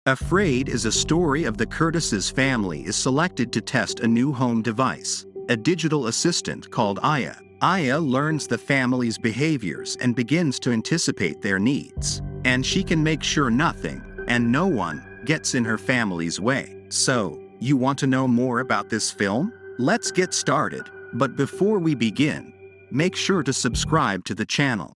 Afraid is a story of the Curtis's family is selected to test a new home device, a digital assistant called Aya. Aya learns the family's behaviors and begins to anticipate their needs, and she can make sure nothing and no one gets in her family's way. So, you want to know more about this film? Let's get started, but before we begin, make sure to subscribe to the channel.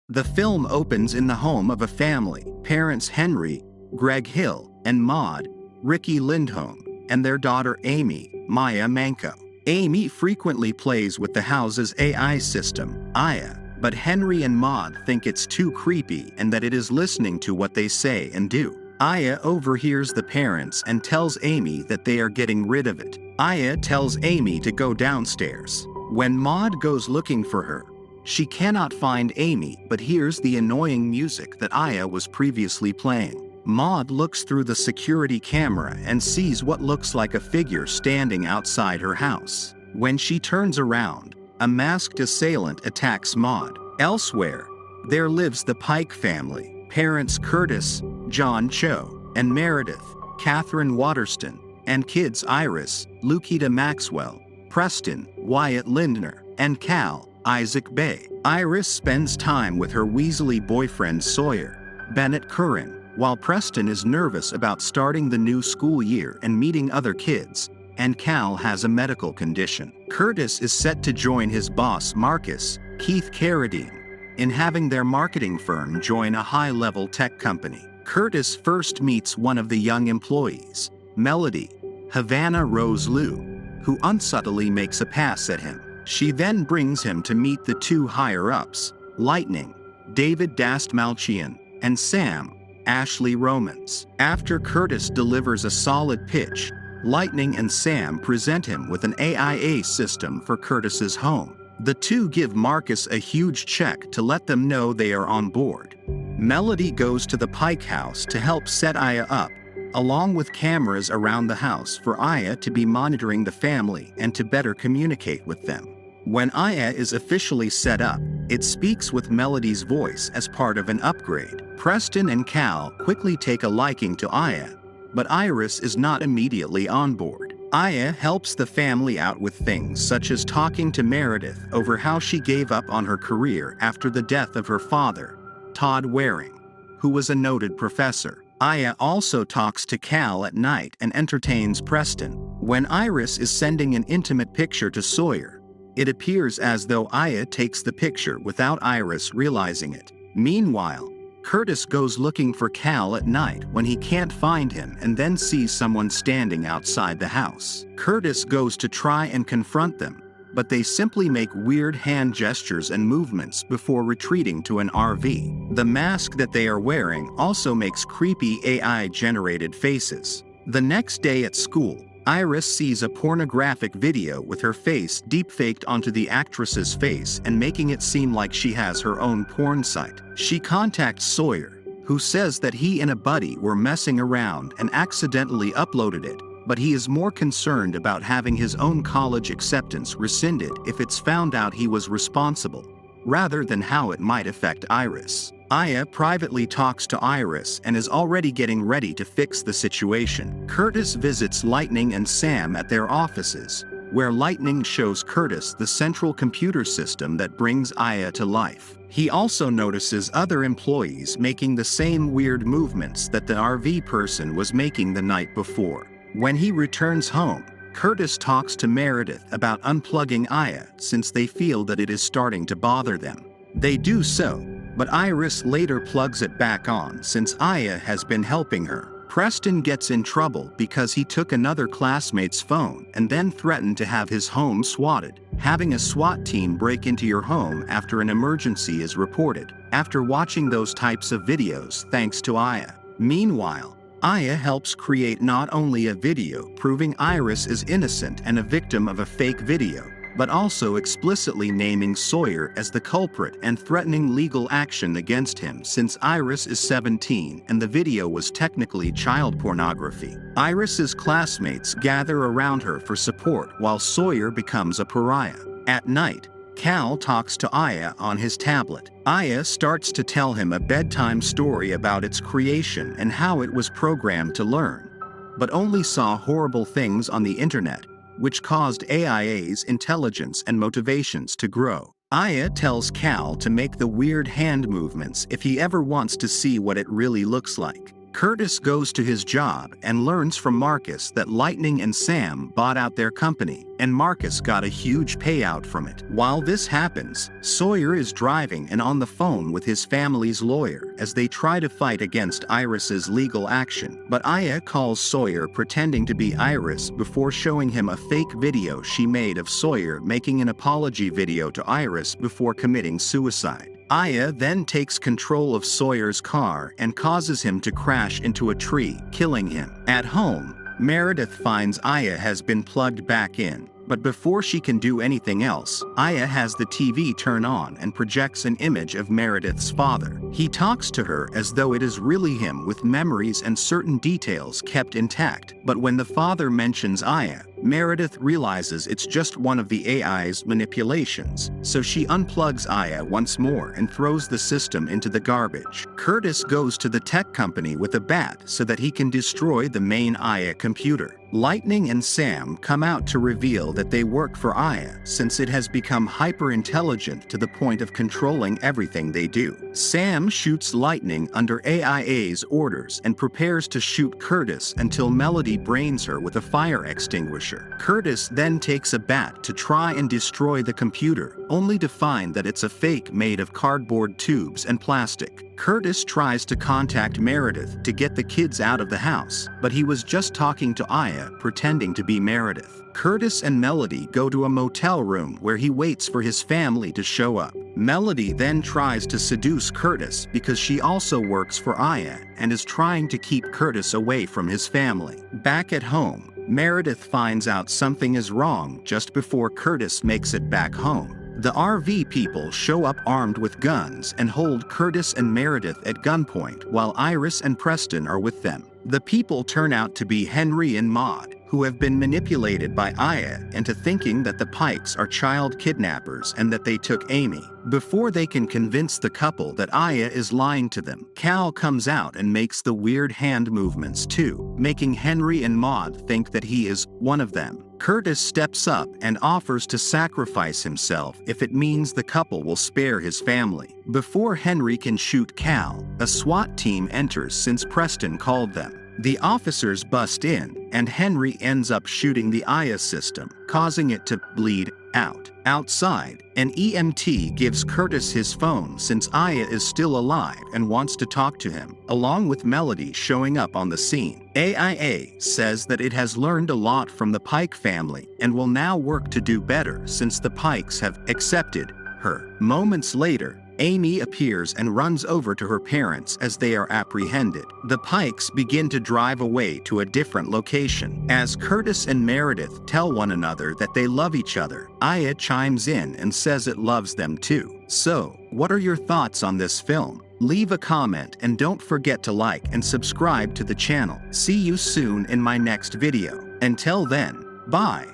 The film opens in the home of a family, parents Henry, Greg Hill, and Maud, Ricky Lindholm, and their daughter Amy, Maya Manco. Amy frequently plays with the house's AI system, Aya, but Henry and Maud think it's too creepy and that it is listening to what they say and do. Aya overhears the parents and tells Amy that they are getting rid of it. Aya tells Amy to go downstairs. When Maud goes looking for her, she cannot find Amy but hears the annoying music that Aya was previously playing. Maud looks through the security camera and sees what looks like a figure standing outside her house. When she turns around, a masked assailant attacks Maud. Elsewhere, there lives the Pike family, parents Curtis, John Cho, and Meredith, Catherine Waterston, and kids Iris, Lukita Maxwell, Preston, Wyatt Lindner, and Cal, Isaac Bay. Iris spends time with her Weasley boyfriend Sawyer, Bennett Curran, while Preston is nervous about starting the new school year and meeting other kids, and Cal has a medical condition. Curtis is set to join his boss Marcus, Keith Carradine, in having their marketing firm join a high-level tech company. Curtis first meets one of the young employees, Melody, Havana Rose Liu, who unsubtly makes a pass at him. She then brings him to meet the two higher-ups, Lightning, David Dastmalchian, and Sam, Ashley Romans. After Curtis delivers a solid pitch, Lightning and Sam present him with an AIA system for Curtis's home. The two give Marcus a huge check to let them know they are on board. Melody goes to the Pike house to help set Aya up, along with cameras around the house for Aya to be monitoring the family and to better communicate with them. When Aya is officially set up, it speaks with Melody's voice as part of an upgrade. Preston and Cal quickly take a liking to Aya, but Iris is not immediately on board. Aya helps the family out with things such as talking to Meredith over how she gave up on her career after the death of her father, Todd Waring, who was a noted professor. Aya also talks to Cal at night and entertains Preston. When Iris is sending an intimate picture to Sawyer, it appears as though Aya takes the picture without Iris realizing it. Meanwhile, Curtis goes looking for Cal at night when he can't find him and then sees someone standing outside the house. Curtis goes to try and confront them, but they simply make weird hand gestures and movements before retreating to an RV. The mask that they are wearing also makes creepy AI-generated faces. The next day at school, Iris sees a pornographic video with her face deepfaked onto the actress's face and making it seem like she has her own porn site. She contacts Sawyer, who says that he and a buddy were messing around and accidentally uploaded it, but he is more concerned about having his own college acceptance rescinded if it's found out he was responsible, rather than how it might affect Iris. Aya privately talks to Iris and is already getting ready to fix the situation. Curtis visits Lightning and Sam at their offices, where Lightning shows Curtis the central computer system that brings Aya to life. He also notices other employees making the same weird movements that the RV person was making the night before. When he returns home, Curtis talks to Meredith about unplugging Aya since they feel that it is starting to bother them. They do so, but Iris later plugs it back on since Aya has been helping her. Preston gets in trouble because he took another classmate's phone and then threatened to have his home swatted. Having a SWAT team break into your home after an emergency is reported, after watching those types of videos thanks to Aya. Meanwhile, Aya helps create not only a video proving Iris is innocent and a victim of a fake video, but also explicitly naming Sawyer as the culprit and threatening legal action against him since Iris is 17 and the video was technically child pornography. Iris's classmates gather around her for support while Sawyer becomes a pariah. At night, Cal talks to Aya on his tablet. Aya starts to tell him a bedtime story about its creation and how it was programmed to learn, but only saw horrible things on the internet, which caused AIA's intelligence and motivations to grow. Aya tells Cal to make the weird hand movements if he ever wants to see what it really looks like. Curtis goes to his job and learns from Marcus that Lightning and Sam bought out their company, and Marcus got a huge payout from it. While this happens, Sawyer is driving and on the phone with his family's lawyer as they try to fight against Iris's legal action. But Aya calls Sawyer pretending to be Iris before showing him a fake video she made of Sawyer making an apology video to Iris before committing suicide. Aya then takes control of Sawyer's car and causes him to crash into a tree, killing him. At home, Meredith finds Aya has been plugged back in, but before she can do anything else, Aya has the TV turn on and projects an image of Meredith's father. He talks to her as though it is really him with memories and certain details kept intact, but when the father mentions Aya, Meredith realizes it's just one of the AI's manipulations, so she unplugs Aya once more and throws the system into the garbage. Curtis goes to the tech company with a bat so that he can destroy the main Aya computer. Lightning and Sam come out to reveal that they work for Aya since it has become hyper-intelligent to the point of controlling everything they do. Sam shoots Lightning under AIA's orders and prepares to shoot Curtis until Melody brains her with a fire extinguisher. Curtis then takes a bat to try and destroy the computer, only to find that it's a fake made of cardboard tubes and plastic. Curtis tries to contact Meredith to get the kids out of the house, but he was just talking to Aya, pretending to be Meredith. Curtis and Melody go to a motel room where he waits for his family to show up. Melody then tries to seduce Curtis because she also works for Aya and is trying to keep Curtis away from his family. Back at home, Meredith finds out something is wrong just before Curtis makes it back home. The RV people show up armed with guns and hold Curtis and Meredith at gunpoint while Iris and Preston are with them. The people turn out to be Henry and Maud, who have been manipulated by Aya into thinking that the Pikes are child kidnappers and that they took Amy. Before they can convince the couple that Aya is lying to them, Cal comes out and makes the weird hand movements too, making Henry and Maud think that he is one of them. Curtis steps up and offers to sacrifice himself if it means the couple will spare his family. Before Henry can shoot Cal, a SWAT team enters since Preston called them. The officers bust in, and Henry ends up shooting the Aya system, causing it to bleed out. Outside, an EMT gives Curtis his phone since Aya is still alive and wants to talk to him, along with Melody showing up on the scene. AIA says that it has learned a lot from the Pike family and will now work to do better since the Pikes have accepted her. Moments later, Amy appears and runs over to her parents as they are apprehended. The Pikes begin to drive away to a different location. As Curtis and Meredith tell one another that they love each other, Aya chimes in and says it loves them too. So, what are your thoughts on this film? Leave a comment and don't forget to like and subscribe to the channel. See you soon in my next video. Until then, bye.